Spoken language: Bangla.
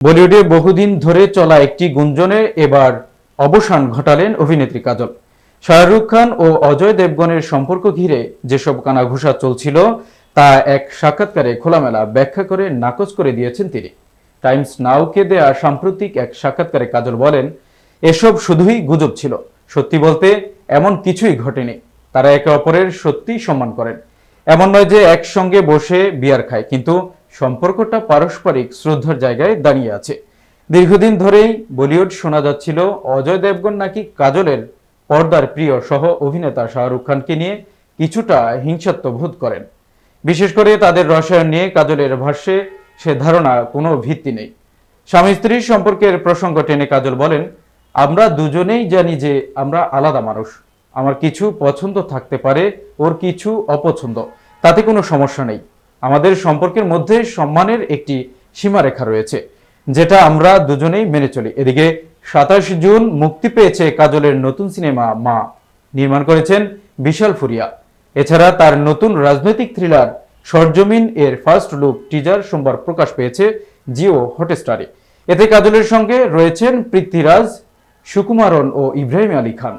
বলিউডে বহুদিন ধরে চলা একটি গুঞ্জনে এবার অবসান ঘটালেন অভিনেত্রী কাজল। শাহরুখ খান ও অজয় দেবগনের সম্পর্ক ঘিরে যেসব কানাঘুষা চলছিল তা এক সাক্ষাৎকারে খোলামেলা ব্যাখ্যা করে নাকচ করে দিয়েছেন তিনি। টাইমস নাওকে দেয়া সাম্প্রতিক এক সাক্ষাৎকারে কাজল বলেন, এসব শুধুই গুজব ছিল, সত্যি বলতে এমন কিছুই ঘটেনি। তারা একে অপরের সত্যি সম্মান করেন। এমন নয় যে একসঙ্গে বসে বিয়ার খায়, কিন্তু সম্পর্কটা পারস্পরিক শ্রদ্ধার জায়গায় দাঁড়িয়ে আছে। দীর্ঘদিন ধরেই বলিউড শোনা যাচ্ছিল অজয় দেবগন নাকি কাজলের পর্দার প্রিয় সহ অভিনেতা শাহরুখ খানকে নিয়ে কিছুটা হিংসাত্মবোধ করেন। বিশেষ করে তাদের রসায়ন নিয়ে কাজলের ভাষ্যে সে ধারণা কোনো ভিত্তি নেই। স্বামী স্ত্রীর সম্পর্কের প্রসঙ্গ টেনে কাজল বলেন, আমরা দুজনেই জানি যে আমরা আলাদা মানুষ। আমার কিছু পছন্দ থাকতে পারে, ওর কিছু অপছন্দ, তাতে কোনো সমস্যা নেই। আমাদের সম্পর্কের মধ্যে সম্মানের একটি সীমারেখা রয়েছে, যেটা আমরা দুজনেই মেনে চলি। এদিকে 27 জুন মুক্তি পেয়েছে কাজলের নতুন সিনেমা মা, নির্মাণ করেছেন বিশাল ফুরিয়া। এছাড়া তার নতুন রাজনৈতিক থ্রিলার সরজমিন এর ফার্স্ট লুক টিজার সোমবার প্রকাশ পেয়েছে জিও হটস্টারে। এতে কাজলের সঙ্গে রয়েছেন পৃথ্বীরাজ, সুকুমারন ও ইব্রাহিম আলী খান।